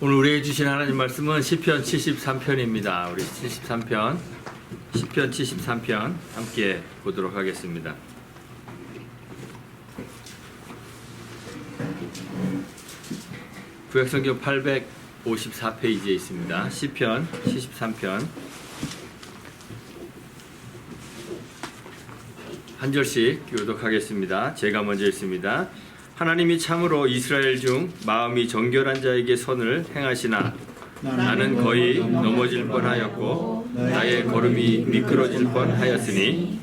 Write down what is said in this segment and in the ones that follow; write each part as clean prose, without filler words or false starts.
오늘 우리에게 주신 하나님 말씀은 시편 73편입니다. 우리 73편, 시편 73편 함께 보도록 하겠습니다. 구약성경 854페이지에 있습니다. 시편 73편 한 절씩 교독하겠습니다. 제가 먼저 읽습니다. 하나님이 참으로 이스라엘 중 마음이 정결한 자에게 선을 행하시나 나는 거의 넘어질 뻔하였고 나의 걸음이 미끄러질 뻔하였으니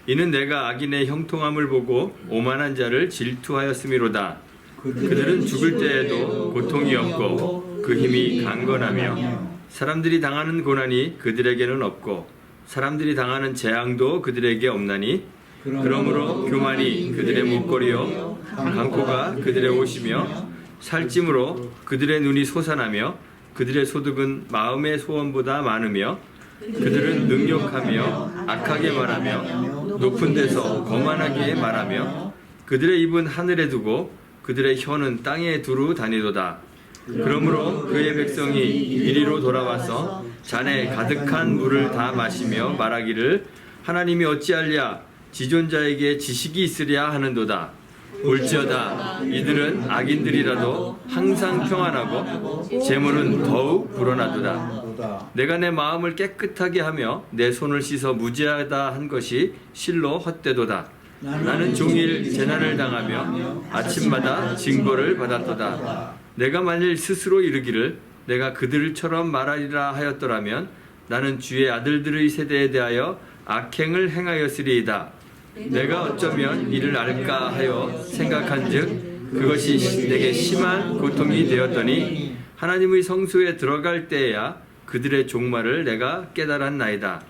이는 내가 악인의 형통함을 보고 오만한 자를 질투하였음이로다. 그들은 죽을 때에도 고통이 없고 그 힘이 강건하며 사람들이 당하는 고난이 그들에게는 없고 사람들이 당하는 재앙도 그들에게 없나니 그러므로 교만이 그들의 목걸이요 강포가 그들의 옷이며 살찜으로 그들의 눈이 솟아나며 그들의 소득은 마음의 소원보다 많으며 그들은 능욕하며 악하게 말하며 높은 데서 거만하게 말하며 그들의 입은 하늘에 두고 그들의 혀는 땅에 두루 다니도다. 그러므로 그의 백성이 이리로 돌아와서 잔에 가득한 물을 다 마시며 말하기를 하나님이 어찌하랴 지존자에게 지식이 있으랴 하는도다. 올지어다 이들은 악인들이라도 항상 평안하고 재물은 더욱 불어나도다. 내가 내 마음을 깨끗하게 하며 내 손을 씻어 무죄하다 한 것이 실로 헛되도다. 나는 종일 재난을 당하며 아침마다 징벌을 받았도다. 내가 만일 스스로 이르기를 내가 그들처럼 말하리라 하였더라면 나는 주의 아들들의 세대에 대하여 악행을 행하였으리이다. 내가 어쩌면 이를 알까 하여 생각한즉 그것이 내게 심한 고통이 되었더니 하나님의 성소에 들어갈 때에야 그들의 종말을 내가 깨달았나이다.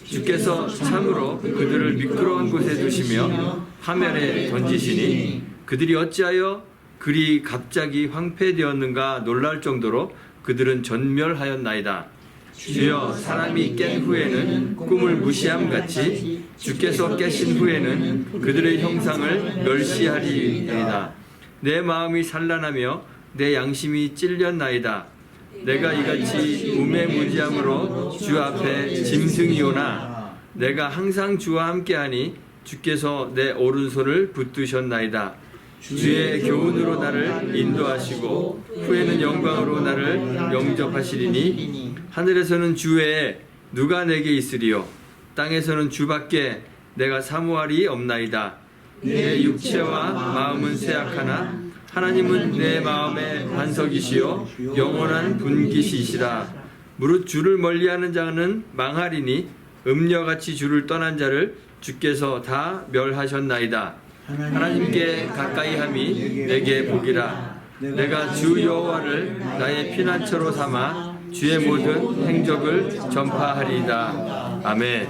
주께서 참으로 그들을 미끄러운 곳에 두시며 하멜에 던지시니 그들이 어찌하여 그리 갑자기 황폐되었는가 놀랄 정도로 그들은 전멸하였나이다. 주여 사람이 깬 후에는 꿈을 무시함같이 주께서 깨신 후에는 그들의 형상을 멸시하리이다. 내 마음이 산란하며 내 양심이 찔렸나이다. 내가 이같이 우매무지함으로 주 앞에 짐승이오나 내가 항상 주와 함께하니 주께서 내 오른손을 붙드셨나이다. 주의 교훈으로 나를 인도하시고 후에는 영광으로 나를 영접하시리니 하늘에서는 주 외에 누가 내게 있으리요 땅에서는 주밖에 내가 사모할이 없나이다. 내 육체와 마음은 쇠약하나 하나님은 내 마음의 반석이시요 영원한 분기시시라. 무릇 주를 멀리하는 자는 망하리니 음녀같이 주를 떠난 자를 주께서 다 멸하셨나이다. 하나님께 가까이함이 내게 복이라. 내가 주 여호와를 나의 피난처로 삼아 주의 모든 행적을 전파하리이다. 아멘.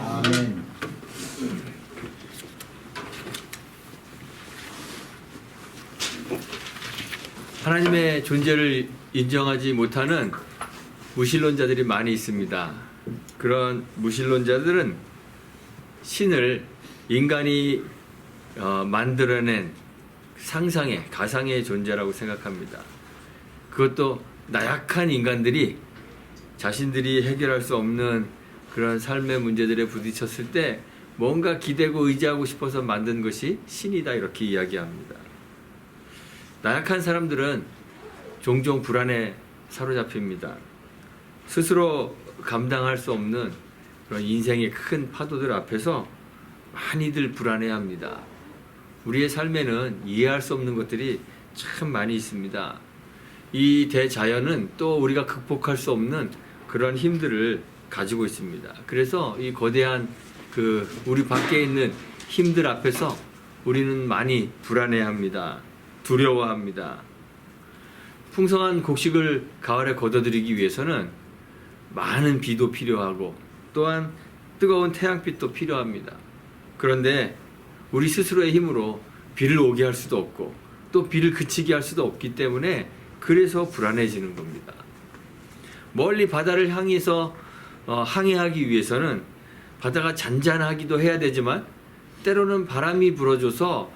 하나님의 존재를 인정하지 못하는 무신론자들이 많이 있습니다. 그런 무신론자들은 신을 인간이 만들어낸 상상의 가상의 존재라고 생각합니다. 그것도 나약한 인간들이 자신들이 해결할 수 없는 그런 삶의 문제들에 부딪혔을 때 뭔가 기대고 의지하고 싶어서 만든 것이 신이다 이렇게 이야기합니다. 나약한 사람들은 종종 불안에 사로잡힙니다. 스스로 감당할 수 없는 그런 인생의 큰 파도들 앞에서 많이들 불안해합니다. 우리의 삶에는 이해할 수 없는 것들이 참 많이 있습니다. 이 대자연은 또 우리가 극복할 수 없는 그런 힘들을 가지고 있습니다. 그래서 이 거대한 우리 밖에 있는 힘들 앞에서 우리는 많이 불안해합니다. 두려워합니다. 풍성한 곡식을 가을에 거둬들이기 위해서는 많은 비도 필요하고 또한 뜨거운 태양빛도 필요합니다. 그런데 우리 스스로의 힘으로 비를 오게 할 수도 없고 또 비를 그치게 할 수도 없기 때문에 그래서 불안해지는 겁니다. 멀리 바다를 향해서 항해하기 위해서는 바다가 잔잔하기도 해야 되지만 때로는 바람이 불어줘서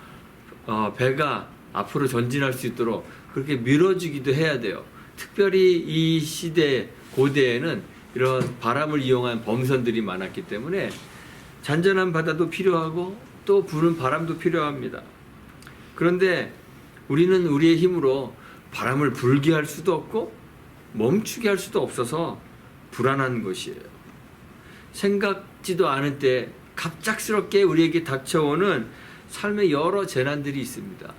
배가 앞으로 전진할 수 있도록 그렇게 밀어주기도 해야 돼요. 특별히 이 시대 고대에는 이런 바람을 이용한 범선들이 많았기 때문에 잔잔한 바다도 필요하고 또 부는 바람도 필요합니다. 그런데 우리는 우리의 힘으로 바람을 불게 할 수도 없고 멈추게 할 수도 없어서 불안한 것이에요. 생각지도 않을 때 갑작스럽게 우리에게 닥쳐오는 삶의 여러 재난들이 있습니다.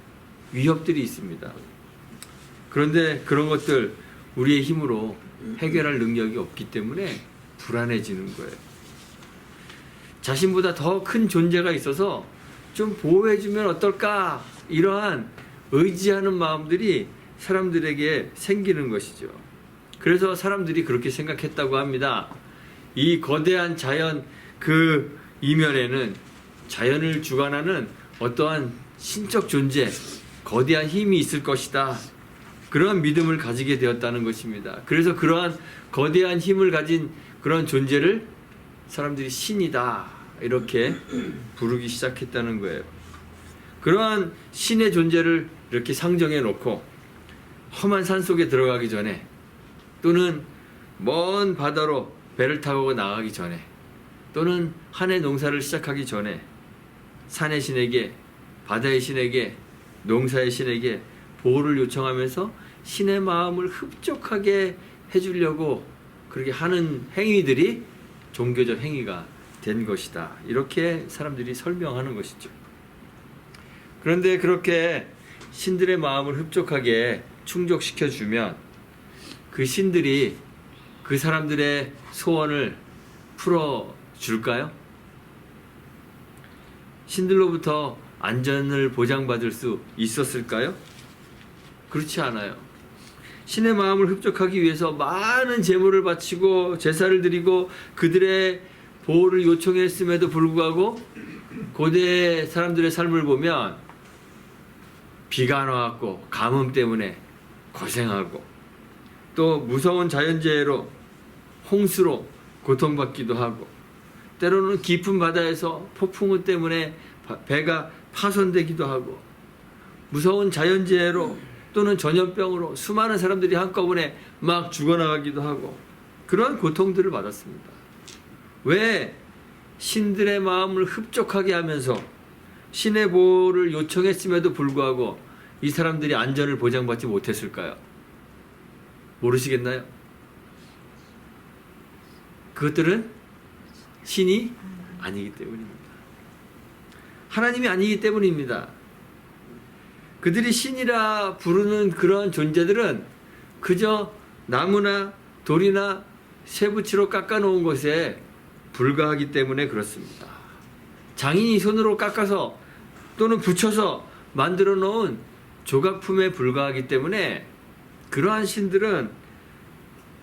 위협들이 있습니다. 그런데 그런 것들 우리의 힘으로 해결할 능력이 없기 때문에 불안해지는 거예요. 자신보다 더 큰 존재가 있어서 좀 보호해주면 어떨까? 이러한 의지하는 마음들이 사람들에게 생기는 것이죠. 그래서 사람들이 그렇게 생각했다고 합니다. 이 거대한 자연 그 이면에는 자연을 주관하는 어떠한 신적 존재, 거대한 힘이 있을 것이다. 그러한 믿음을 가지게 되었다는 것입니다. 그래서 그러한 거대한 힘을 가진 그런 존재를 사람들이 신이다 이렇게 부르기 시작했다는 거예요. 그러한 신의 존재를 이렇게 상정해 놓고 험한 산 속에 들어가기 전에 또는 먼 바다로 배를 타고 나가기 전에 또는 한 해 농사를 시작하기 전에 산의 신에게, 바다의 신에게, 농사의 신에게 보호를 요청하면서 신의 마음을 흡족하게 해주려고 그렇게 하는 행위들이 종교적 행위가 된 것이다. 이렇게 사람들이 설명하는 것이죠. 그런데 그렇게 신들의 마음을 흡족하게 충족시켜주면 그 신들이 그 사람들의 소원을 풀어줄까요? 신들로부터 안전을 보장받을 수 있었을까요? 그렇지 않아요. 신의 마음을 흡족하기 위해서 많은 제물을 바치고 제사를 드리고 그들의 보호를 요청했음에도 불구하고 고대 사람들의 삶을 보면 비가 안 와갖고 가뭄 때문에 고생하고 또 무서운 자연재해로 홍수로 고통받기도 하고 때로는 깊은 바다에서 폭풍우 때문에 배가 파손되기도 하고 무서운 자연재해로 또는 전염병으로 수많은 사람들이 한꺼번에 막 죽어나가기도 하고 그런 고통들을 받았습니다. 왜 신들의 마음을 흡족하게 하면서 신의 보호를 요청했음에도 불구하고 이 사람들이 안전을 보장받지 못했을까요? 모르시겠나요? 그것들은 신이 아니기 때문입니다. 하나님이 아니기 때문입니다. 그들이 신이라 부르는 그런 존재들은 그저 나무나 돌이나 쇠붙이로 깎아놓은 것에 불과하기 때문에 그렇습니다. 장인이 손으로 깎아서 또는 붙여서 만들어 놓은 조각품에 불과하기 때문에 그러한 신들은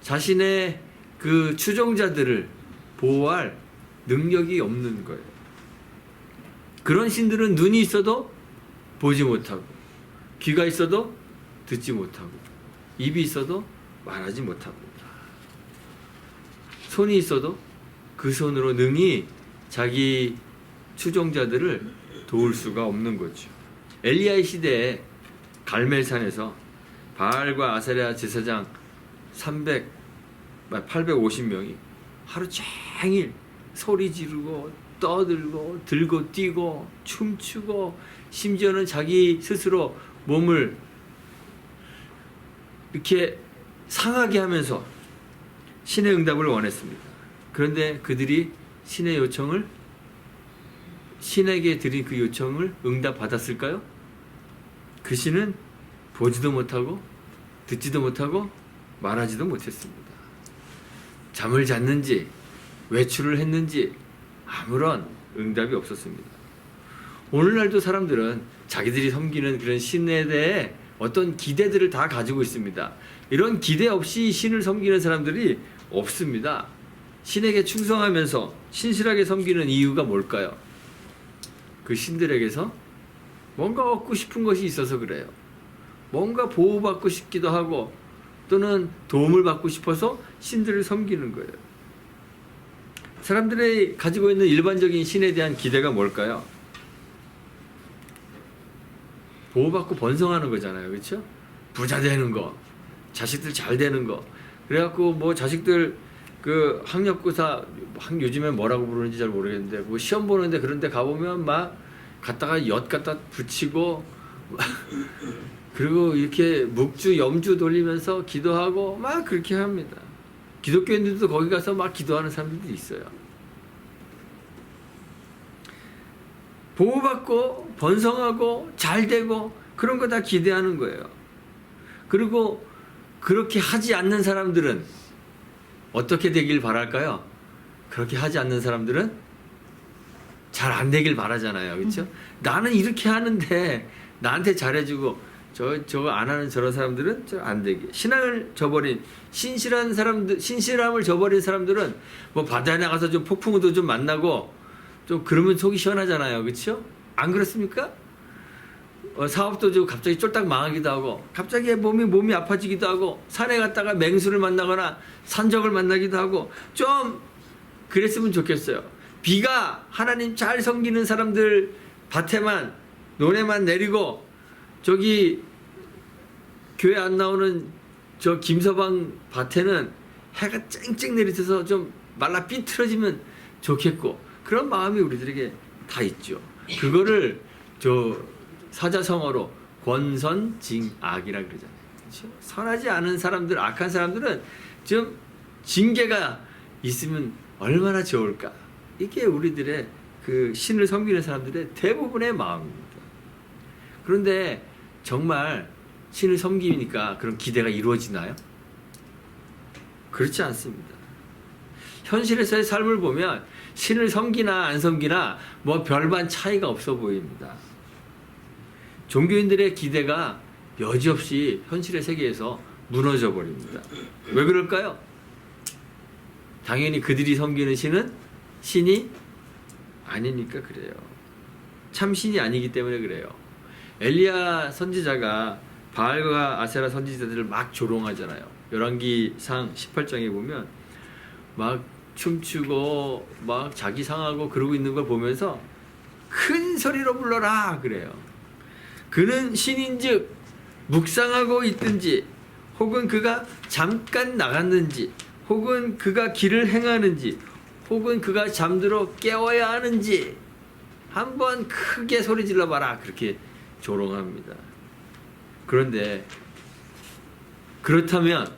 자신의 그 추종자들을 보호할 능력이 없는 거예요. 그런 신들은 눈이 있어도 보지 못하고 귀가 있어도 듣지 못하고 입이 있어도 말하지 못합니다. 손이 있어도 그 손으로 능히 자기 추종자들을 도울 수가 없는 거죠. 엘리야의 시대에 갈멜산에서 바알과 아세랴 제사장 850명이 하루 종일 소리 지르고 떠들고 들고 뛰고 춤추고 심지어는 자기 스스로 몸을 이렇게 상하게 하면서 신의 응답을 원했습니다. 그런데 그들이 신의 요청을 신에게 드린 그 요청을 응답받았을까요? 그 신은 보지도 못하고 듣지도 못하고 말하지도 못했습니다. 잠을 잤는지 외출을 했는지 아무런 응답이 없었습니다. 오늘날도 사람들은 자기들이 섬기는 그런 신에 대해 어떤 기대들을 다 가지고 있습니다. 이런 기대 없이 신을 섬기는 사람들이 없습니다. 신에게 충성하면서 신실하게 섬기는 이유가 뭘까요? 그 신들에게서 뭔가 얻고 싶은 것이 있어서 그래요. 뭔가 보호받고 싶기도 하고 또는 도움을 받고 싶어서 신들을 섬기는 거예요. 사람들이 가지고 있는 일반적인 신에 대한 기대가 뭘까요? 보호받고 번성하는 거잖아요. 그렇죠? 부자 되는 거, 자식들 잘 되는 거. 그래갖고 뭐 자식들 그 학력고사 요즘에 뭐라고 부르는지 잘 모르겠는데 뭐 시험 보는데 그런데 가보면 막 갖다가 엿 갖다 붙이고 그리고 이렇게 묵주 염주 돌리면서 기도하고 막 그렇게 합니다. 기독교인들도 거기 가서 막 기도하는 사람들도 있어요. 보호받고 번성하고 잘되고 그런 거 다 기대하는 거예요. 그리고 그렇게 하지 않는 사람들은 어떻게 되길 바랄까요? 그렇게 하지 않는 사람들은 잘 안 되길 바라잖아요. 그렇죠? 나는 이렇게 하는데 나한테 잘해주고 저거 안 하는 저런 사람들은 안 되게. 신앙을 저버린 신실한 사람들, 신실함을 저버린 사람들은 뭐 바다에 나가서 좀 폭풍우도 좀 만나고 좀 그러면 속이 시원하잖아요. 그렇죠? 안 그렇습니까? 사업도 좀 갑자기 쫄딱 망하기도 하고 갑자기 몸이 아파지기도 하고 산에 갔다가 맹수를 만나거나 산적을 만나기도 하고 좀 그랬으면 좋겠어요. 비가 하나님 잘 섬기는 사람들 밭에만 논에만 내리고 저기 교회 안 나오는 저 김서방 밭에는 해가 쨍쨍 내리쳐서 좀 말라 삐뚤어지면 좋겠고 그런 마음이 우리들에게 다 있죠. 그거를 저 사자성어로 권선징악이라 그러잖아요. 그렇죠? 선하지 않은 사람들, 악한 사람들은 좀 징계가 있으면 얼마나 좋을까. 이게 우리들의 그 신을 섬기는 사람들의 대부분의 마음입니다. 그런데 정말 신을 섬기니까 그런 기대가 이루어지나요? 그렇지 않습니다. 현실에서의 삶을 보면 신을 섬기나 안 섬기나 뭐 별반 차이가 없어 보입니다. 종교인들의 기대가 여지없이 현실의 세계에서 무너져 버립니다. 왜 그럴까요? 당연히 그들이 섬기는 신은 신이 아니니까 그래요. 참 신이 아니기 때문에 그래요. 엘리야 선지자가 바알과 아세라 선지자들을 막 조롱하잖아요. 열왕기상 18장에 보면 막 춤추고 막 자기 상하고 그러고 있는 걸 보면서 큰 소리로 불러라 그래요. 그는 신인즉 묵상하고 있든지 혹은 그가 잠깐 나갔는지 혹은 그가 길을 행하는지 혹은 그가 잠들어 깨워야 하는지 한번 크게 소리 질러봐라 그렇게 조롱합니다. 그런데 그렇다면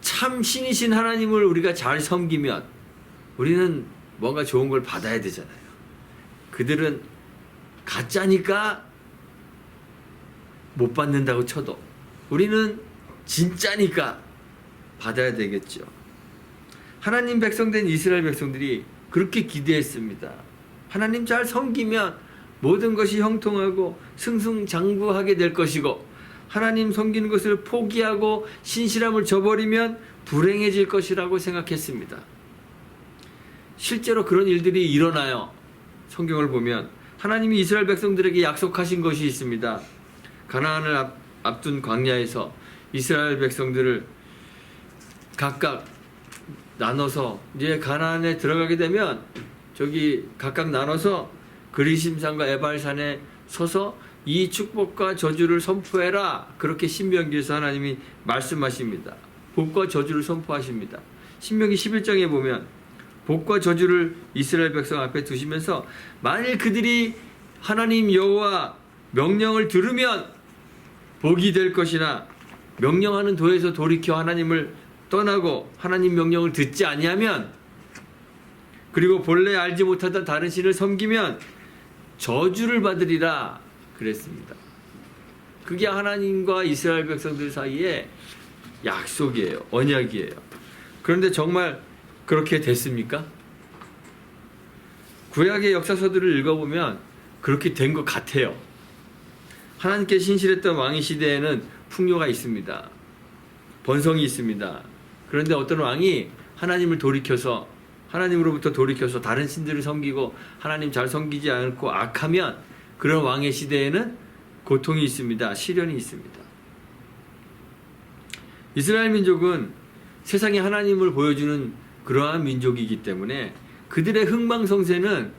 참 신이신 하나님을 우리가 잘 섬기면 우리는 뭔가 좋은 걸 받아야 되잖아요. 그들은 가짜니까 못 받는다고 쳐도 우리는 진짜니까 받아야 되겠죠. 하나님 백성된 이스라엘 백성들이 그렇게 기대했습니다. 하나님 잘 섬기면 모든 것이 형통하고 승승장구하게 될 것이고 하나님 섬기는 것을 포기하고 신실함을 저버리면 불행해질 것이라고 생각했습니다. 실제로 그런 일들이 일어나요. 성경을 보면 하나님이 이스라엘 백성들에게 약속하신 것이 있습니다. 가나안을 앞둔 광야에서 이스라엘 백성들을 각각 나눠서 이제 가나안에 들어가게 되면 저기 각각 나눠서 그리심산과 에발산에 서서 이 축복과 저주를 선포해라. 그렇게 신명기에서 하나님이 말씀하십니다. 복과 저주를 선포하십니다. 신명기 11장에 보면 복과 저주를 이스라엘 백성 앞에 두시면서 만일 그들이 하나님 여호와 명령을 들으면 복이 될 것이나 명령하는 도에서 돌이켜 하나님을 떠나고 하나님 명령을 듣지 아니하면 그리고 본래 알지 못하던 다른 신을 섬기면 저주를 받으리라 그랬습니다. 그게 하나님과 이스라엘 백성들 사이에 약속이에요. 언약이에요. 그런데 정말 그렇게 됐습니까? 구약의 역사서들을 읽어보면 그렇게 된 것 같아요. 하나님께 신실했던 왕의 시대에는 풍요가 있습니다. 번성이 있습니다. 그런데 어떤 왕이 하나님을 돌이켜서 하나님으로부터 돌이켜서 다른 신들을 섬기고 하나님 잘 섬기지 않고 악하면 그런 왕의 시대에는 고통이 있습니다. 시련이 있습니다. 이스라엘 민족은 세상에 하나님을 보여주는 그러한 민족이기 때문에 그들의 흥망성쇠는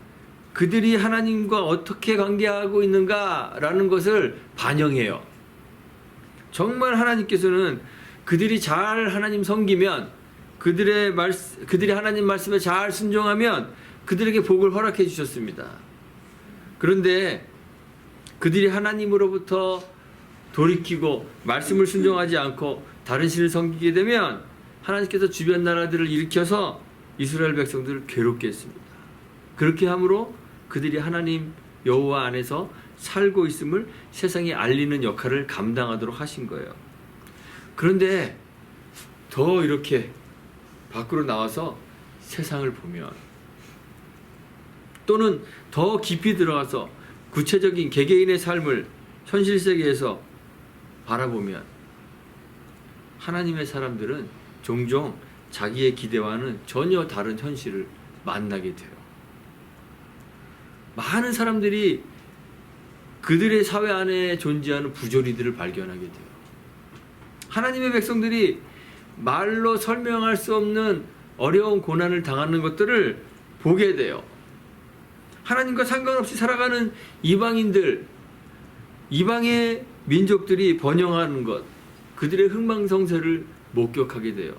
그들이 하나님과 어떻게 관계하고 있는가라는 것을 반영해요. 정말 하나님께서는 그들이 잘 하나님 섬기면, 그들이 하나님 말씀에 잘 순종하면 그들에게 복을 허락해 주셨습니다. 그런데 그들이 하나님으로부터 돌이키고 말씀을 순종하지 않고 다른 신을 섬기게 되면 하나님께서 주변 나라들을 일으켜서 이스라엘 백성들을 괴롭게 했습니다. 그렇게 함으로 그들이 하나님 여호와 안에서 살고 있음을 세상에 알리는 역할을 감당하도록 하신 거예요. 그런데 더 이렇게 밖으로 나와서 세상을 보면, 또는 더 깊이 들어가서 구체적인 개개인의 삶을 현실 세계에서 바라보면 하나님의 사람들은 종종 자기의 기대와는 전혀 다른 현실을 만나게 돼요. 많은 사람들이 그들의 사회 안에 존재하는 부조리들을 발견하게 돼요. 하나님의 백성들이 말로 설명할 수 없는 어려운 고난을 당하는 것들을 보게 돼요. 하나님과 상관없이 살아가는 이방인들, 이방의 민족들이 번영하는 것, 그들의 흥망성쇠를 목격하게 돼요.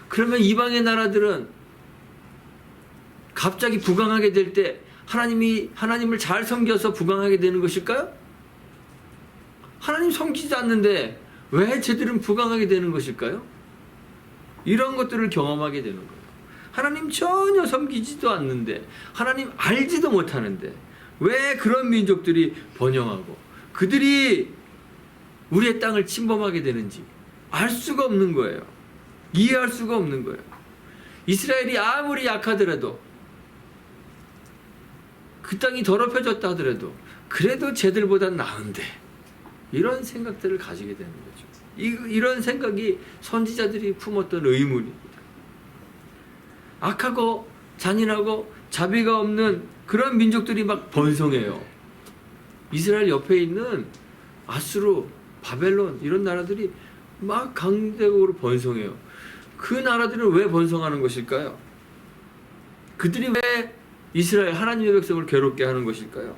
그러면 이방의 나라들은 갑자기 부강하게 될 때 하나님을 잘 섬겨서 부강하게 되는 것일까요? 하나님 섬기지 않는데 왜 쟤들은 부강하게 되는 것일까요? 이런 것들을 경험하게 되는 거예요. 하나님 전혀 섬기지도 않는데, 하나님 알지도 못하는데 왜 그런 민족들이 번영하고 그들이 우리의 땅을 침범하게 되는지 알 수가 없는 거예요. 이해할 수가 없는 거예요. 이스라엘이 아무리 약하더라도, 그 땅이 더럽혀졌다 하더라도 그래도 쟤들보단 나은데, 이런 생각들을 가지게 되는 거죠. 이런 생각이 선지자들이 품었던 의문입니다. 악하고 잔인하고 자비가 없는 그런 민족들이 막 번성해요. 이스라엘 옆에 있는 아수르, 바벨론 이런 나라들이 막 강대국으로 번성해요. 그 나라들은 왜 번성하는 것일까요? 그들이 왜 이스라엘 하나님의 백성을 괴롭게 하는 것일까요?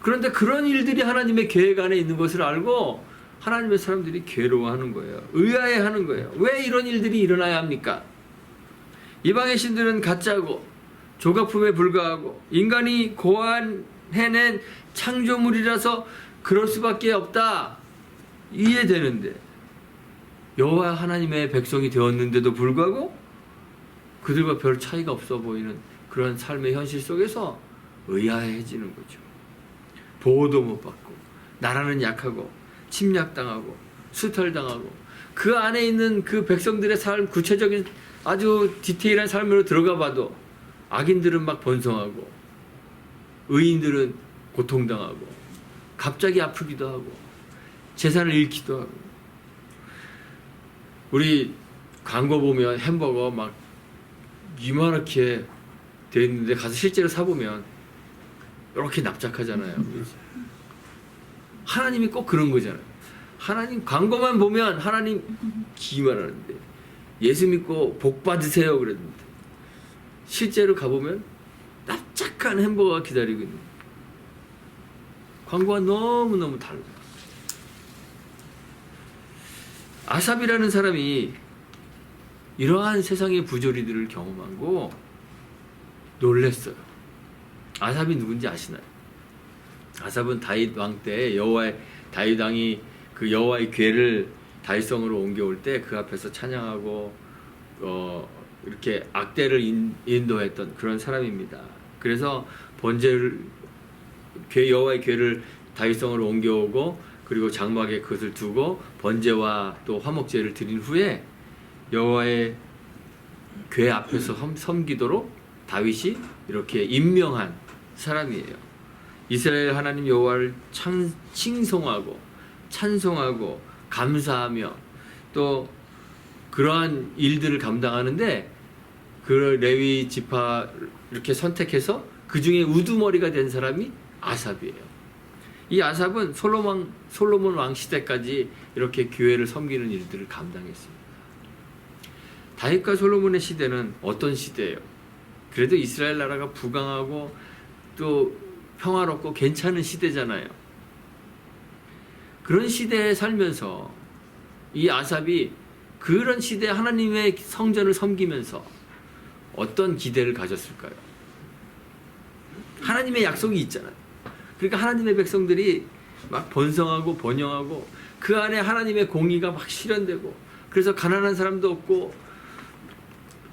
그런데 그런 일들이 하나님의 계획 안에 있는 것을 알고 하나님의 사람들이 괴로워하는 거예요. 의아해하는 거예요. 왜 이런 일들이 일어나야 합니까? 이방의 신들은 가짜고 조각품에 불과하고 인간이 고안해낸 창조물이라서 그럴 수밖에 없다, 이해되는데 여호와 하나님의 백성이 되었는데도 불구하고 그들과 별 차이가 없어 보이는 그런 삶의 현실 속에서 의아해지는 거죠. 보호도 못 받고, 나라는 약하고 침략당하고 수탈당하고, 그 안에 있는 그 백성들의 삶, 구체적인 아주 디테일한 삶으로 들어가 봐도 악인들은 막 번성하고 의인들은 고통당하고 갑자기 아프기도 하고 재산을 잃기도 하고. 우리 광고 보면 햄버거 막 이만하게 돼 있는데 가서 실제로 사보면 이렇게 납작하잖아요. 하나님이 꼭 그런 거잖아요. 하나님 광고만 보면 하나님 기만 하는데, 예수 믿고 복 받으세요 그랬는데 실제로 가보면 납작한 햄버거가 기다리고 있는 거예요. 광고가 너무너무 달라요. 아삽이라는 사람이 이러한 세상의 부조리들을 경험하고 놀랬어요. 아삽이 누군지 아시나요? 아삽은 다윗 왕 때 다윗 왕이 그 여호와의 궤를 다윗성으로 옮겨올 때 그 앞에서 찬양하고 이렇게 악대를 인도했던 그런 사람입니다. 그래서 여호와의 궤를 다윗성으로 옮겨오고 그리고 장막에 그것을 두고 번제와 또 화목제를 드린 후에 여호와의 궤 앞에서 섬기도록 다윗이 이렇게 임명한 사람이에요. 이스라엘 하나님 여호와를 칭송하고 찬송하고 감사하며 또 그러한 일들을 감당하는데, 그 레위 지파 이렇게 선택해서 그 중에 우두머리가 된 사람이 아삽이에요. 이 아삽은 솔로몬 왕 시대까지 이렇게 교회를 섬기는 일들을 감당했습니다. 다윗과 솔로몬의 시대는 어떤 시대예요? 그래도 이스라엘 나라가 부강하고 또 평화롭고 괜찮은 시대잖아요. 그런 시대에 살면서 이 아삽이 그런 시대에 하나님의 성전을 섬기면서 어떤 기대를 가졌을까요? 하나님의 약속이 있잖아요. 그러니까 하나님의 백성들이 막 번성하고 번영하고 그 안에 하나님의 공의가 막 실현되고, 그래서 가난한 사람도 없고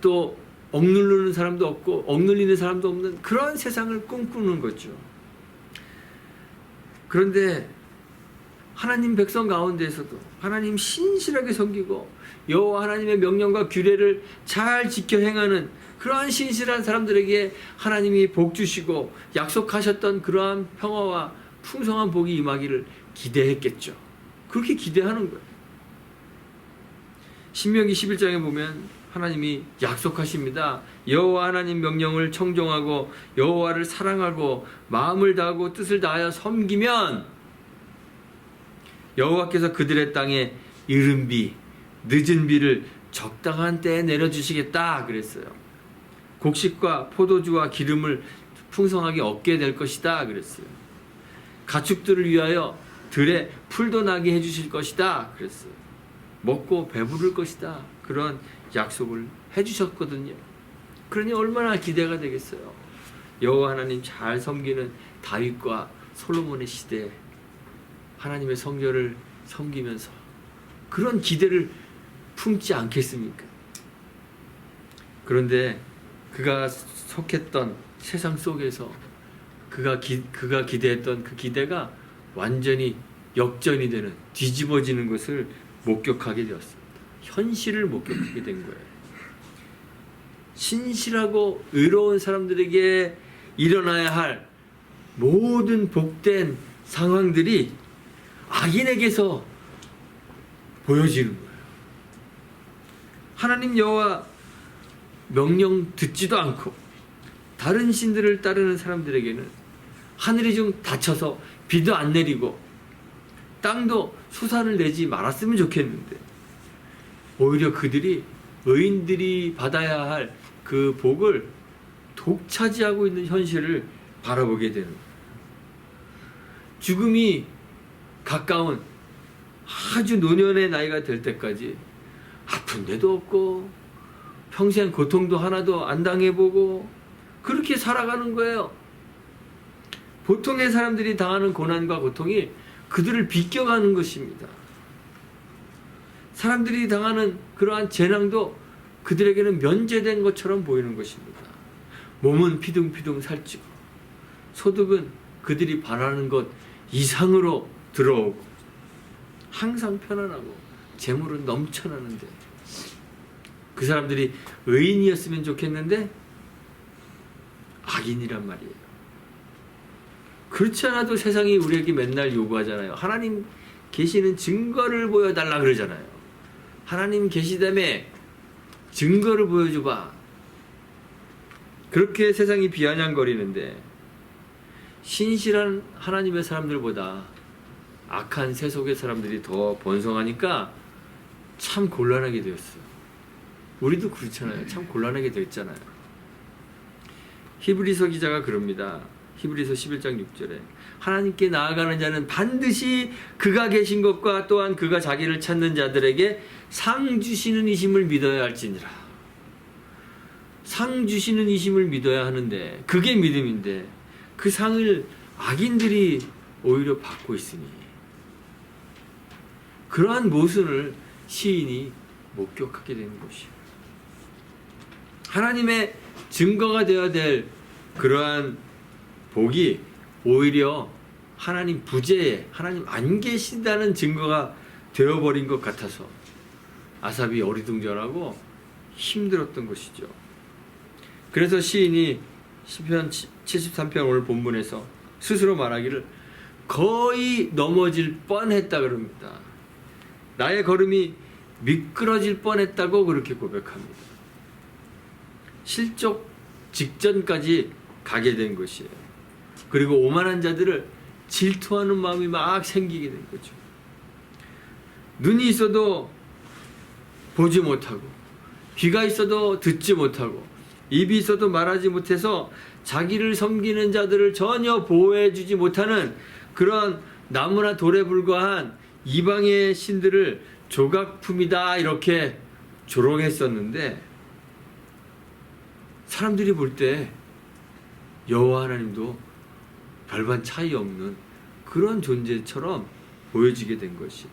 또 억누르는 사람도 없고 억눌리는 사람도 없는 그런 세상을 꿈꾸는 거죠. 그런데 하나님 백성 가운데에서도 하나님 신실하게 섬기고 여호와 하나님의 명령과 규례를 잘 지켜 행하는 그러한 신실한 사람들에게 하나님이 복 주시고 약속하셨던 그러한 평화와 풍성한 복이 임하기를 기대했겠죠. 그렇게 기대하는 거예요. 신명기 11장에 보면 하나님이 약속하십니다. 여호와 하나님 명령을 청종하고 여호와를 사랑하고 마음을 다하고 뜻을 다하여 섬기면 여호와께서 그들의 땅에 이른 비, 늦은 비를 적당한 때에 내려주시겠다 그랬어요. 곡식과 포도주와 기름을 풍성하게 얻게 될 것이다 그랬어요. 가축들을 위하여 들에 풀도 나게 해주실 것이다 그랬어요. 먹고 배부를 것이다, 그런 약속을 해주셨거든요. 그러니 얼마나 기대가 되겠어요. 여호와 하나님 잘 섬기는 다윗과 솔로몬의 시대에 하나님의 성전을 섬기면서 그런 기대를 품지 않겠습니까? 그런데 그가 속했던 세상 속에서 그가 기대했던 그 기대가 완전히 역전이 되는, 뒤집어지는 것을 목격하게 되었습니다. 현실을 목격하게 된 거예요. 신실하고 의로운 사람들에게 일어나야 할 모든 복된 상황들이 악인에게서 보여지는 거예요. 하나님 여호와 명령 듣지도 않고 다른 신들을 따르는 사람들에게는 하늘이 좀 닫혀서 비도 안 내리고 땅도 수산을 내지 말았으면 좋겠는데 오히려 그들이 의인들이 받아야 할 그 복을 독차지하고 있는 현실을 바라보게 되는 거예요. 죽음이 가까운 아주 노년의 나이가 될 때까지 아픈 데도 없고 평생 고통도 하나도 안 당해보고 그렇게 살아가는 거예요. 보통의 사람들이 당하는 고난과 고통이 그들을 비껴가는 것입니다. 사람들이 당하는 그러한 재난도 그들에게는 면제된 것처럼 보이는 것입니다. 몸은 피둥피둥 살찌고 소득은 그들이 바라는 것 이상으로 들어오고 항상 편안하고 재물은 넘쳐나는데 그 사람들이 의인이었으면 좋겠는데 악인이란 말이에요. 그렇지 않아도 세상이 우리에게 맨날 요구하잖아요. 하나님 계시는 증거를 보여달라 그러잖아요. 하나님 계시다며 증거를 보여줘봐. 그렇게 세상이 비아냥거리는데 신실한 하나님의 사람들보다 악한 세속의 사람들이 더 번성하니까 참 곤란하게 되었어요. 우리도 그렇잖아요. 참 곤란하게 되었잖아요. 히브리서 기자가 그럽니다. 히브리서 11장 6절에 하나님께 나아가는 자는 반드시 그가 계신 것과 또한 그가 자기를 찾는 자들에게 상 주시는 이심을 믿어야 할지니라. 상 주시는 이심을 믿어야 하는데 그게 믿음인데 그 상을 악인들이 오히려 받고 있으니 그러한 모순을 시인이 목격하게 되는 것이에요. 하나님의 증거가 되어야 될 그러한 복이 오히려 하나님 부재에 하나님 안 계신다는 증거가 되어버린 것 같아서 아삽이 어리둥절하고 힘들었던 것이죠. 그래서 시인이 시편 73편 오늘 본문에서 스스로 말하기를 거의 넘어질 뻔했다 그럽니다. 나의 걸음이 미끄러질 뻔했다고 그렇게 고백합니다. 실족 직전까지 가게 된 것이에요. 그리고 오만한 자들을 질투하는 마음이 막 생기게 된 거죠. 눈이 있어도 보지 못하고 귀가 있어도 듣지 못하고 입이 있어도 말하지 못해서 자기를 섬기는 자들을 전혀 보호해주지 못하는 그런 나무나 돌에 불과한 이방의 신들을 조각품이다 이렇게 조롱했었는데 사람들이 볼 때 여호와 하나님도 별반 차이 없는 그런 존재처럼 보여지게 된 것이에요.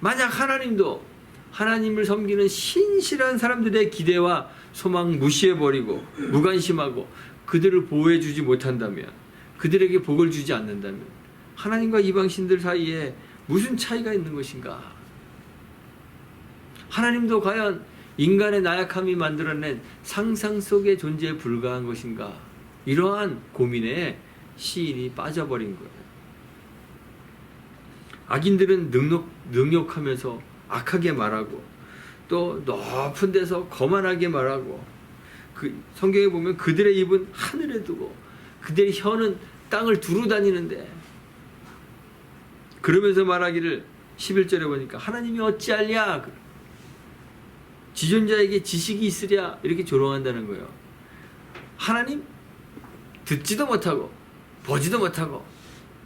만약 하나님도 하나님을 섬기는 신실한 사람들의 기대와 소망 무시해버리고 무관심하고 그들을 보호해주지 못한다면, 그들에게 복을 주지 않는다면 하나님과 이방신들 사이에 무슨 차이가 있는 것인가? 하나님도 과연 인간의 나약함이 만들어낸 상상 속의 존재에 불과한 것인가? 이러한 고민에 시인이 빠져버린 거예요. 악인들은 능욕하면서 악하게 말하고 또 높은 데서 거만하게 말하고, 그 성경에 보면 그들의 입은 하늘에 두고 그들의 혀는 땅을 두루 다니는데, 그러면서 말하기를 11절에 보니까 하나님이 어찌하랴, 지존자에게 지식이 있으랴, 이렇게 조롱한다는 거예요. 하나님 듣지도 못하고 보지도 못하고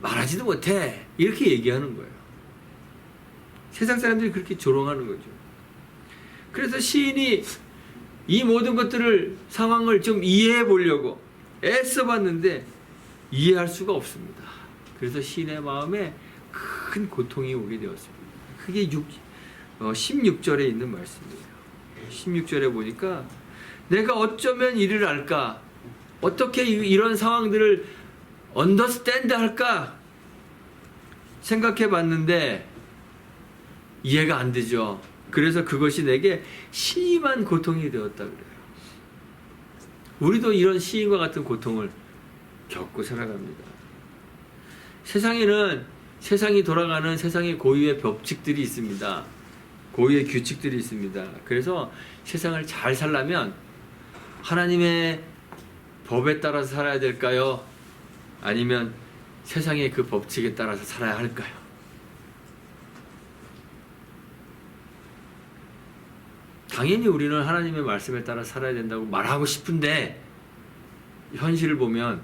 말하지도 못해, 이렇게 얘기하는 거예요. 세상 사람들이 그렇게 조롱하는 거죠. 그래서 시인이 이 모든 것들을, 상황을 좀 이해해 보려고 애써 봤는데 이해할 수가 없습니다. 그래서 시인의 마음에 큰 고통이 오게 되었습니다. 그게 16절에 있는 말씀이에요. 16절에 보니까 내가 어쩌면 이를 알까? 어떻게 이런 상황들을 언더스탠드 할까? 생각해 봤는데 이해가 안 되죠. 그래서 그것이 내게 심한 고통이 되었다 그래요. 우리도 이런 시인과 같은 고통을 겪고 살아갑니다. 세상에는 세상이 돌아가는 세상의 고유의 법칙들이 있습니다. 고유의 규칙들이 있습니다. 그래서 세상을 잘 살려면 하나님의 법에 따라서 살아야 될까요? 아니면 세상의 그 법칙에 따라서 살아야 할까요? 당연히 우리는 하나님의 말씀에 따라 살아야 된다고 말하고 싶은데 현실을 보면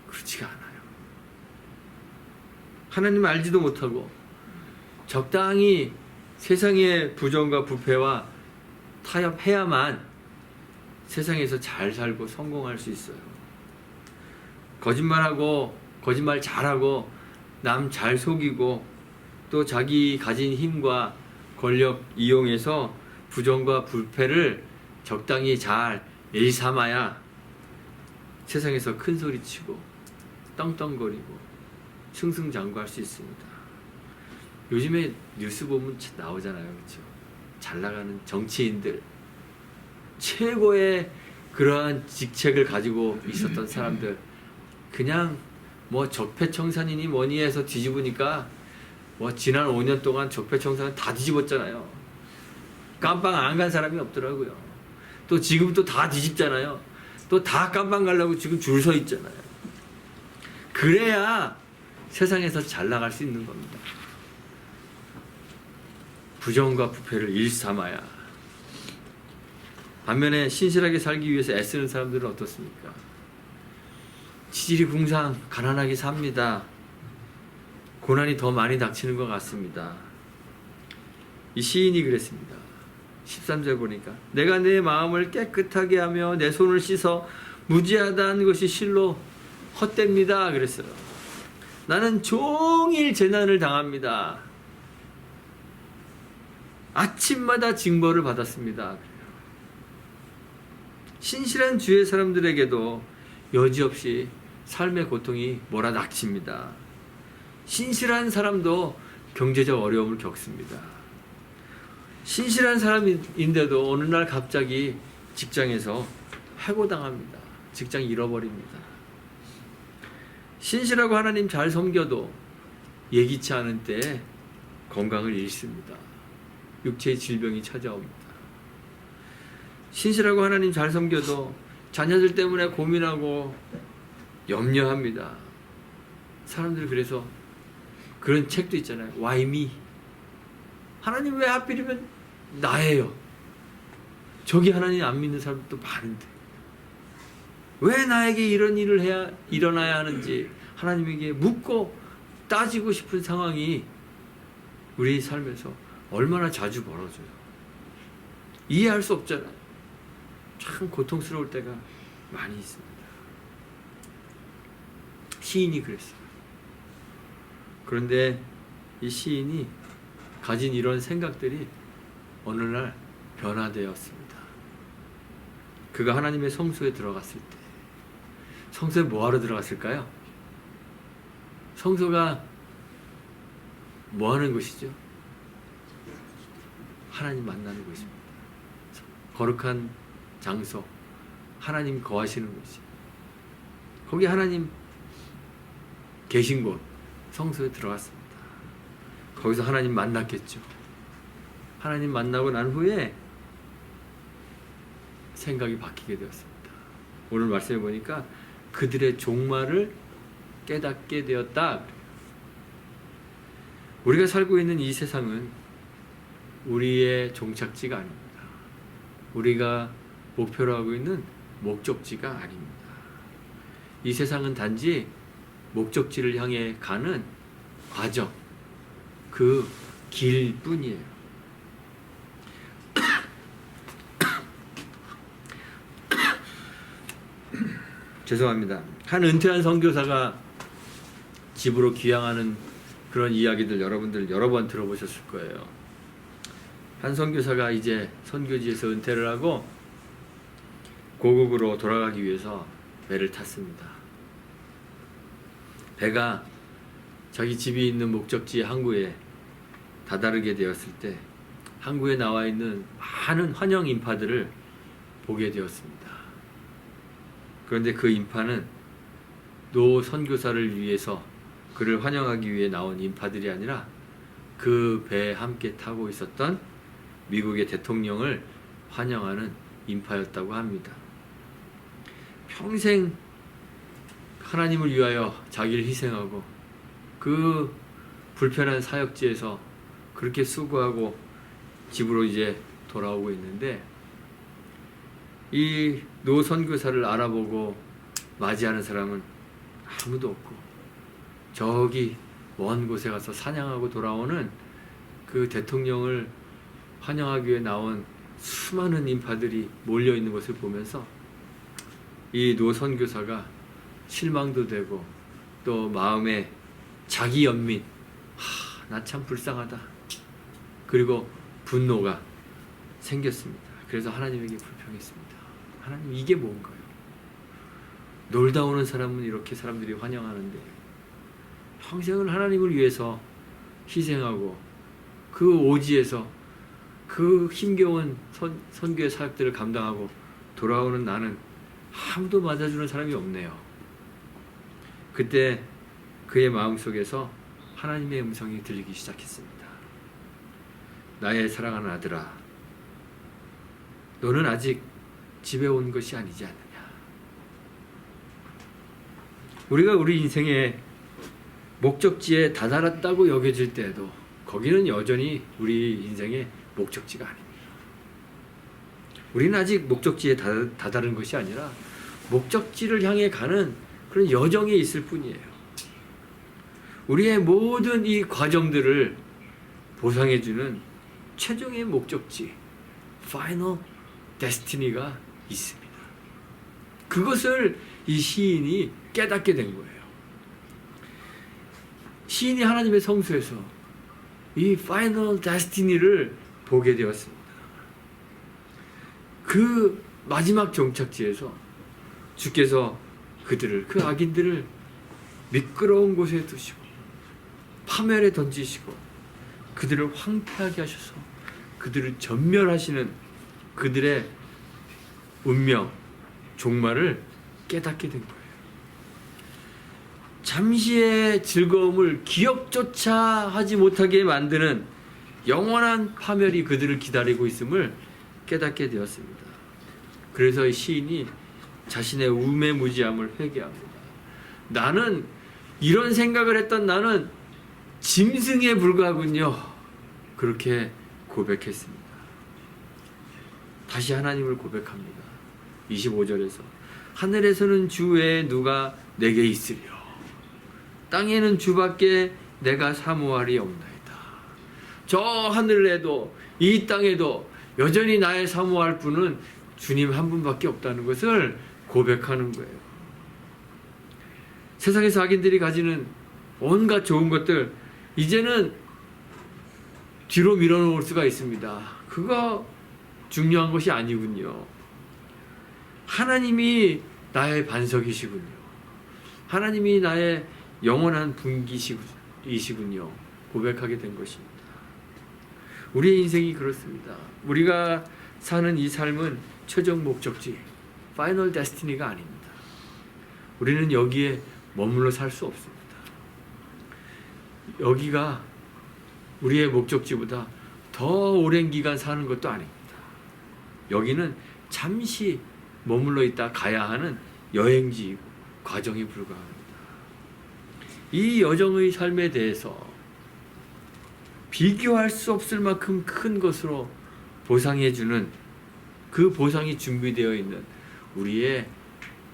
그렇지가 않아요. 하나님을 알지도 못하고 적당히 세상의 부정과 부패와 타협해야만 세상에서 잘 살고 성공할 수 있어요. 거짓말하고 거짓말 잘하고 남 잘 속이고 또 자기 가진 힘과 권력 이용해서 부정과 불패를 적당히 잘 일삼아야 세상에서 큰 소리치고 떵떵거리고 승승장구할 수 있습니다. 요즘에 뉴스 보면 나오잖아요. 그렇죠? 잘 나가는 정치인들, 최고의 그러한 직책을 가지고 있었던 사람들, 그냥 뭐 적폐청산이니 뭐니 해서 뒤집으니까 뭐 지난 5년 동안 적폐청산은 다 뒤집었잖아요. 깜빵 안 간 사람이 없더라고요. 또 지금 또 다 뒤집잖아요. 또 다 깜빵 가려고 지금 줄 서 있잖아요. 그래야 세상에서 잘 나갈 수 있는 겁니다. 부정과 부패를 일삼아야. 반면에 신실하게 살기 위해서 애쓰는 사람들은 어떻습니까? 치질이 궁상, 가난하게 삽니다. 고난이 더 많이 닥치는 것 같습니다. 이 시인이 그랬습니다. 13절 보니까 내가 내 마음을 깨끗하게 하며 내 손을 씻어 무지하다는 것이 실로 헛됩니다. 그랬어요. 나는 종일 재난을 당합니다. 아침마다 징벌을 받았습니다. 신실한 주의 사람들에게도 여지없이 삶의 고통이 몰아닥칩니다. 신실한 사람도 경제적 어려움을 겪습니다. 신실한 사람인데도 어느 날 갑자기 직장에서 해고당합니다. 직장 잃어버립니다. 신실하고 하나님 잘 섬겨도 예기치 않은 때에 건강을 잃습니다. 육체의 질병이 찾아옵니다. 신실하고 하나님 잘 섬겨도 자녀들 때문에 고민하고 염려합니다. 사람들 그래서 그런 책도 있잖아요. Why me? 하나님 왜 하필이면 나예요? 저기 하나님 안 믿는 사람도 많은데 왜 나에게 이런 일을 일어나야 하는지 하나님에게 묻고 따지고 싶은 상황이 우리 삶에서 얼마나 자주 벌어져요. 이해할 수 없잖아요. 참 고통스러울 때가 많이 있습니다. 시인이 그랬어요. 그런데 이 시인이 가진 이런 생각들이 어느 날 변화되었습니다. 그가 하나님의 성소에 들어갔을 때, 성소에 뭐하러 들어갔을까요? 성소가 뭐 하는 곳이죠? 하나님 만나는 곳입니다. 거룩한 장소, 하나님 거하시는 곳이. 거기 하나님 계신 곳, 성소에 들어갔습니다. 거기서 하나님 만났겠죠. 하나님 만나고 난 후에 생각이 바뀌게 되었습니다. 오늘 말씀해 보니까 그들의 종말을 깨닫게 되었다. 우리가 살고 있는 이 세상은 우리의 종착지가 아닙니다. 우리가 목표로 하고 있는 목적지가 아닙니다. 이 세상은 단지 목적지를 향해 가는 과정, 그 길뿐이에요. 죄송합니다. 한 은퇴한 선교사가 집으로 귀향하는 그런 이야기들 여러분들 여러 번 들어보셨을 거예요. 한 선교사가 이제 선교지에서 은퇴를 하고 고국으로 돌아가기 위해서 배를 탔습니다. 배가 자기 집이 있는 목적지 항구에 다다르게 되었을 때 항구에 나와 있는 많은 환영 인파들을 보게 되었습니다. 그런데 그 인파는 노 선교사를 위해서 그를 환영하기 위해 나온 인파들이 아니라 그 배에 함께 타고 있었던 미국의 대통령을 환영하는 인파였다고 합니다. 평생 하나님을 위하여 자기를 희생하고 그 불편한 사역지에서 그렇게 수고하고 집으로 이제 돌아오고 있는데 이 노 선교사를 알아보고 맞이하는 사람은 아무도 없고 저기 먼 곳에 가서 사냥하고 돌아오는 그 대통령을 환영하기 위해 나온 수많은 인파들이 몰려있는 것을 보면서 이 노 선교사가 실망도 되고 또 마음에 자기 연민, 나 참 불쌍하다. 그리고 분노가 생겼습니다. 그래서 하나님에게 불평했습니다. 하나님, 이게 뭔가요? 놀다 오는 사람은 이렇게 사람들이 환영하는데 평생을 하나님을 위해서 희생하고 그 오지에서 그 힘겨운 선교의 사역들을 감당하고 돌아오는 나는 아무도 맞아주는 사람이 없네요. 그때 그의 마음속에서 하나님의 음성이 들리기 시작했습니다. 나의 사랑하는 아들아, 너는 아직 집에 온 것이 아니지 않느냐. 우리가 우리 인생의 목적지에 다다랐다고 여겨질 때에도 거기는 여전히 우리 인생의 목적지가 아닙니다. 우리는 아직 목적지에 다다른 것이 아니라 목적지를 향해 가는 그런 여정에 있을 뿐이에요. 우리의 모든 이 과정들을 보상해주는 최종의 목적지, Final Destiny가 있습니다. 그것을 이 시인이 깨닫게 된 거예요. 시인이 하나님의 성소에서 이 Final Destiny를 보게 되었습니다. 그 마지막 종착지에서 주께서 그들을, 그 악인들을 미끄러운 곳에 두시고 파멸에 던지시고 그들을 황폐하게 하셔서 그들을 전멸하시는 그들의 운명, 종말을 깨닫게 된 거예요. 잠시의 즐거움을 기억조차 하지 못하게 만드는 영원한 파멸이 그들을 기다리고 있음을 깨닫게 되었습니다. 그래서 이 시인이 자신의 우매무지함을 회개합니다. 나는 이런 생각을 했던 나는 짐승에 불과하군요. 그렇게 고백했습니다. 다시 하나님을 고백합니다. 25절에서 하늘에서는 주 외에 누가 내게 있으랴. 땅에는 주밖에 내가 사모하리 없나이다. 저 하늘에도 이 땅에도 여전히 나의 사모할 분은 주님 한 분밖에 없다는 것을 고백하는 거예요. 세상에서 악인들이 가지는 온갖 좋은 것들 이제는 뒤로 밀어놓을 수가 있습니다. 그거 중요한 것이 아니군요. 하나님이 나의 반석이시군요. 하나님이 나의 영원한 분기이시군요. 고백하게 된 것입니다. 우리의 인생이 그렇습니다. 우리가 사는 이 삶은 최종 목적지, 파이널 데스티니가 아닙니다. 우리는 여기에 머물러 살 수 없습니다. 여기가 우리의 목적지보다 더 오랜 기간 사는 것도 아닙니다. 여기는 잠시 머물러 있다 가야 하는 여행지이고 과정에 불과합니다. 이 여정의 삶에 대해서 비교할 수 없을 만큼 큰 것으로 보상해주는 그 보상이 준비되어 있는 우리의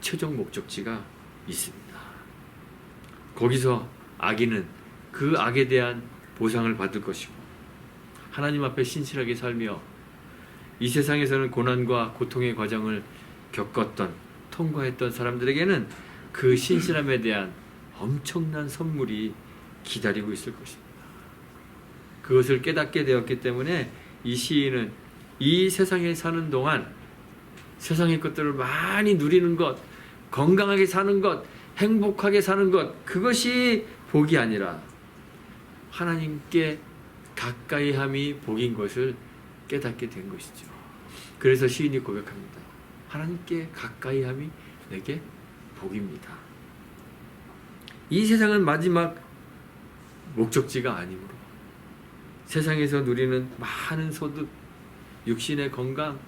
최종 목적지가 있습니다. 거기서 악인은 그 악에 대한 보상을 받을 것이고 하나님 앞에 신실하게 살며 이 세상에서는 고난과 고통의 과정을 겪었던 통과했던 사람들에게는 그 신실함에 대한 엄청난 선물이 기다리고 있을 것입니다. 그것을 깨닫게 되었기 때문에 이 시인은 이 세상에 사는 동안 세상의 것들을 많이 누리는 것, 건강하게 사는 것, 행복하게 사는 것, 그것이 복이 아니라 하나님께 가까이함이 복인 것을 깨닫게 된 것이죠. 그래서 시인이 고백합니다. 하나님께 가까이함이 내게 복입니다. 이 세상은 마지막 목적지가 아니므로 세상에서 누리는 많은 소득, 육신의 건강,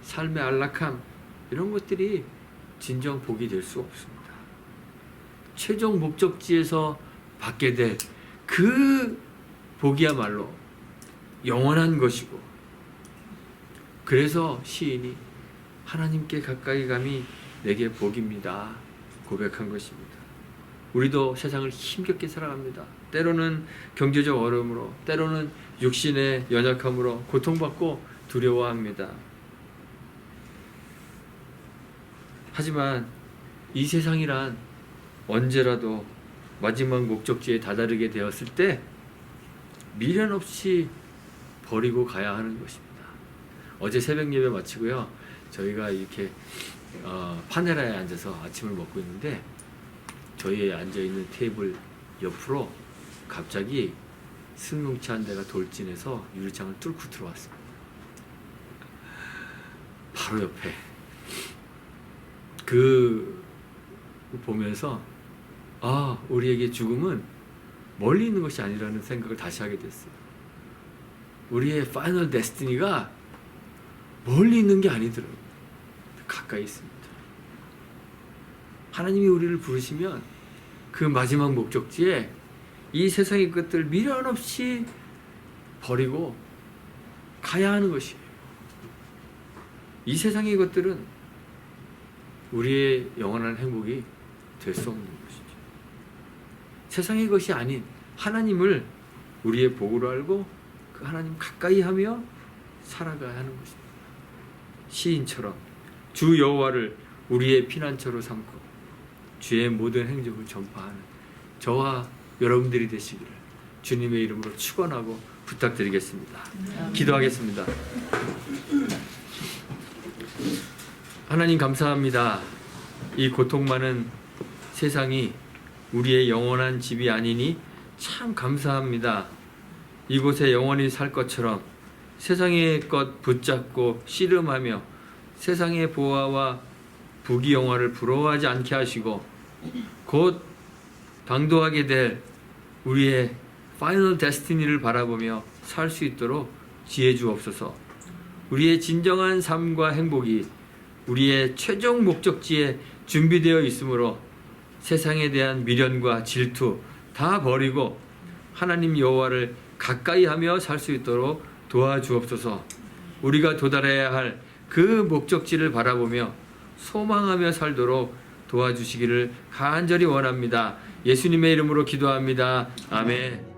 삶의 안락함 이런 것들이 진정 복이 될 수 없습니다. 최종 목적지에서 받게 될 그 복이야말로 영원한 것이고 그래서 시인이 하나님께 가까이 감이 내게 복입니다 고백한 것입니다. 우리도 세상을 힘겹게 살아갑니다. 때로는 경제적 어려움으로, 때로는 육신의 연약함으로 고통받고 두려워합니다. 하지만 이 세상이란 언제라도 마지막 목적지에 다다르게 되었을 때 미련 없이 버리고 가야 하는 것입니다. 어제 새벽 예배 마치고요. 저희가 이렇게 파네라에 앉아서 아침을 먹고 있는데 저희에 앉아있는 테이블 옆으로 갑자기 승용차 한 대가 돌진해서 유리창을 뚫고 들어왔습니다. 바로 옆에 그 보면서 우리에게 죽음은 멀리 있는 것이 아니라는 생각을 다시 하게 됐어요. 우리의 파이널 데스티니가 멀리 있는 게 아니더라고요. 가까이 있습니다. 하나님이 우리를 부르시면 그 마지막 목적지에 이 세상의 것들 미련 없이 버리고 가야 하는 것이에요. 이 세상의 것들은 우리의 영원한 행복이 될 수 없는 것이죠. 세상의 것이 아닌 하나님을 우리의 복으로 알고 그 하나님 가까이 하며 살아가야 하는 것입니다. 시인처럼 주 여호와를 우리의 피난처로 삼고 주의 모든 행적을 전파하는 저와 여러분들이 되시기를 주님의 이름으로 축원하고 부탁드리겠습니다. 기도하겠습니다. 하나님 감사합니다. 이 고통 많은 세상이 우리의 영원한 집이 아니니 참 감사합니다. 이곳에 영원히 살 것처럼 세상의 것 붙잡고 씨름하며 세상의 보화와 부귀영화를 부러워하지 않게 하시고 곧 당도하게 될 우리의 파이널 데스티니를 바라보며 살 수 있도록 지혜 주옵소서. 우리의 진정한 삶과 행복이 우리의 최종 목적지에 준비되어 있으므로 세상에 대한 미련과 질투 다 버리고 하나님 여호와를 가까이 하며 살 수 있도록 도와주옵소서. 우리가 도달해야 할 그 목적지를 바라보며 소망하며 살도록 도와주시기를 간절히 원합니다. 예수님의 이름으로 기도합니다. 아멘.